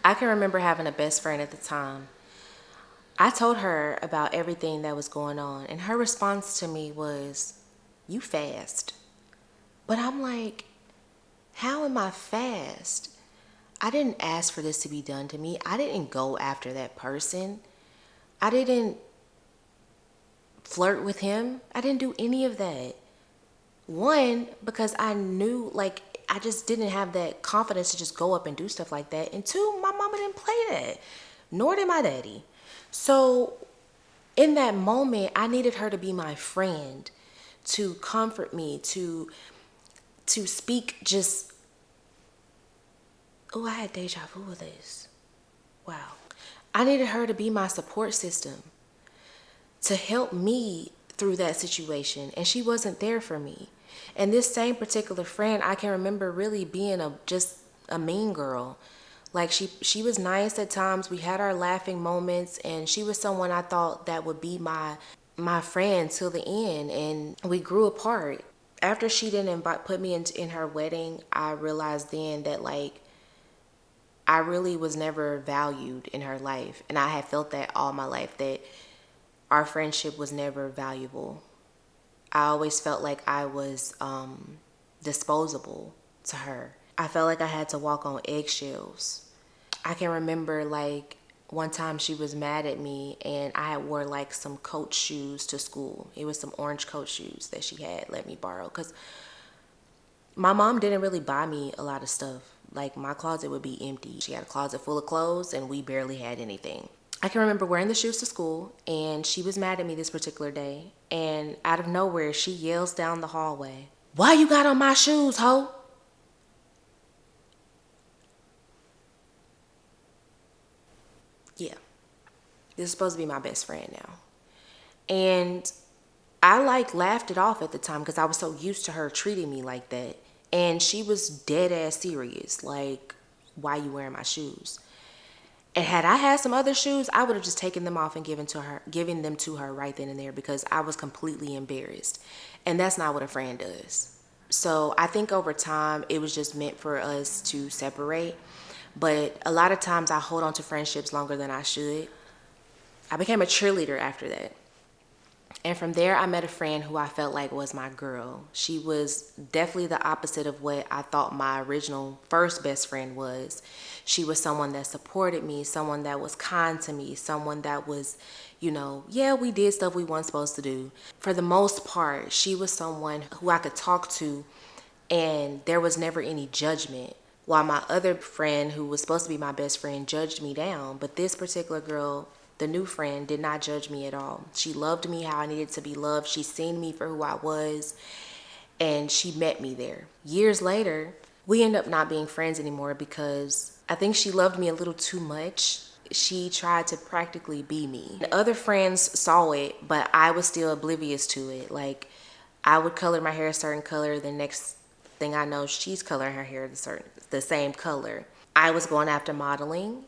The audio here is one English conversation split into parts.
I can remember having a best friend at the time. I told her about everything that was going on, and her response to me was, "You fast." But I'm like, how am I fast? I didn't ask for this to be done to me. I didn't go after that person. I didn't flirt with him. I didn't do any of that. One, because I knew, like, I just didn't have that confidence to just go up and do stuff like that. And two, my mama didn't play that, nor did my daddy. So in that moment, I needed her to be my friend, to comfort me, to speak just, oh, I had deja vu with this. Wow. I needed her to be my support system, to help me through that situation, and she wasn't there for me. And this same particular friend, I can remember really being just a mean girl. Like she was nice at times. We had our laughing moments, and she was someone I thought that would be my friend till the end, and we grew apart. After she didn't put me in her wedding, I realized then that, like, I really was never valued in her life, and I had felt that all my life, that our friendship was never valuable. I always felt like I was disposable to her. I felt like I had to walk on eggshells. I can remember, like, one time she was mad at me, and I had wore like some Coach shoes to school. It was some orange Coach shoes that she had let me borrow, because my mom didn't really buy me a lot of stuff. Like, my closet would be empty. She had a closet full of clothes, and we barely had anything. I can remember wearing the shoes to school, and she was mad at me this particular day. And out of nowhere, she yells down the hallway, "Why you got on my shoes, ho?" Yeah, this is supposed to be my best friend now. And I, like, laughed it off at the time because I was so used to her treating me like that. And she was dead ass serious. Like, "Why you wearing my shoes?" And had I had some other shoes, I would have just taken them off and giving them to her right then and there, because I was completely embarrassed. And that's not what a friend does. So I think over time, it was just meant for us to separate. But a lot of times I hold on to friendships longer than I should. I became a cheerleader after that. And from there, I met a friend who I felt like was my girl. She was definitely the opposite of what I thought my original first best friend was. She was someone that supported me, someone that was kind to me, someone that was, yeah, we did stuff we weren't supposed to do. For the most part, she was someone who I could talk to, and there was never any judgment. While my other friend, who was supposed to be my best friend, judged me down. But this particular girl, the new friend, did not judge me at all. She loved me how I needed to be loved. She seen me for who I was, and she met me there. Years later, we ended up not being friends anymore because I think she loved me a little too much. She tried to practically be me. The other friends saw it, but I was still oblivious to it. Like, I would color my hair a certain color, the next thing I know, she's coloring her hair the same color. I was going after modeling.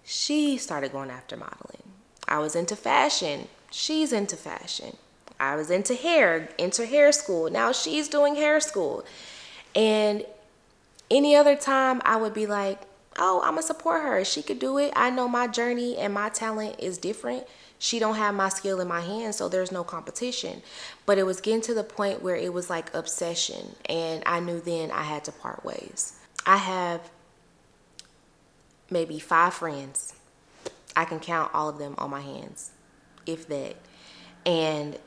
She started going after modeling. I was into fashion. She's into fashion. I was into hair school. Now she's doing hair school. And any other time I would be like, "Oh, I'm gonna support her. She could do it. I know my journey and my talent is different. She don't have my skill in my hands, so there's no competition." But it was getting to the point where it was like obsession, and I knew then I had to part ways. I have maybe 5 friends. I can count all of them on my hands, if that. And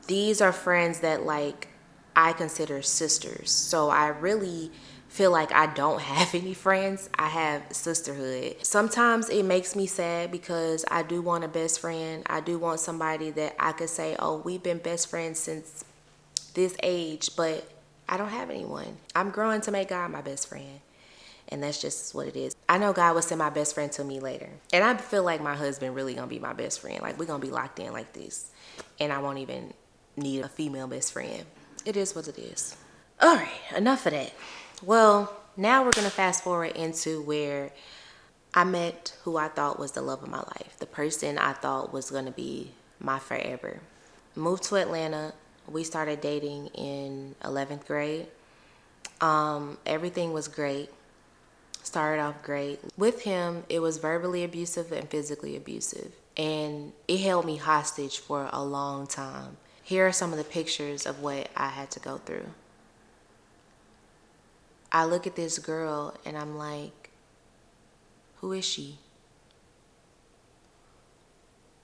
these are friends that, like, I consider sisters. So I really feel like I don't have any friends. I have sisterhood. Sometimes it makes me sad because I do want a best friend. I do want somebody that I could say, "Oh, we've been best friends since this age," but I don't have anyone. I'm growing to make God my best friend. And that's just what it is. I know God will send my best friend to me later. And I feel like my husband really gonna be my best friend. Like, we're gonna be locked in like this. And I won't even need a female best friend. It is what it is. All right, enough of that. Well, now we're gonna fast forward into where I met who I thought was the love of my life. The person I thought was gonna be my forever. Moved to Atlanta. We started dating in 11th grade. Everything was great. Started off great. With him, it was verbally abusive and physically abusive. And it held me hostage for a long time. Here are some of the pictures of what I had to go through. I look at this girl and I'm like, who is she?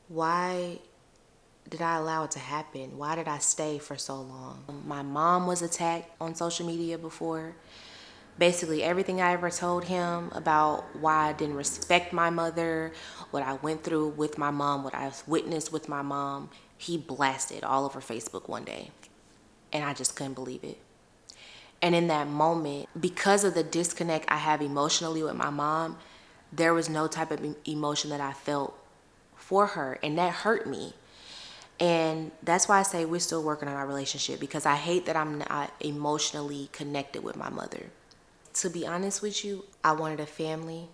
Why did I allow it to happen? Why did I stay for so long? My mom was attacked on social media before. Basically, everything I ever told him about why I didn't respect my mother, what I went through with my mom, what I witnessed with my mom, he blasted all over Facebook one day. And I just couldn't believe it. And in that moment, because of the disconnect I have emotionally with my mom, there was no type of emotion that I felt for her. And that hurt me. And that's why I say we're still working on our relationship, because I hate that I'm not emotionally connected with my mother. To be honest with you, I wanted a family.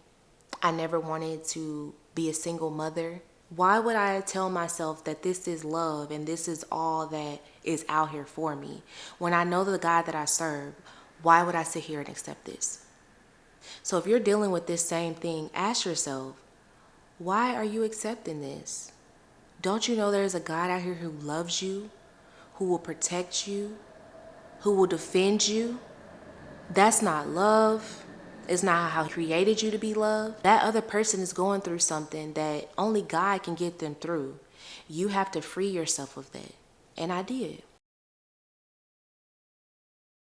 I never wanted to be a single mother. Why would I tell myself that this is love and this is all that is out here for me? When I know the God that I serve, why would I sit here and accept this? So if you're dealing with this same thing, ask yourself, why are you accepting this? Don't you know there's a God out here who loves you, who will protect you, who will defend you? That's not love. It's not how he created you to be loved. That other person is going through something that only God can get them through. You have to free yourself of that. And I did.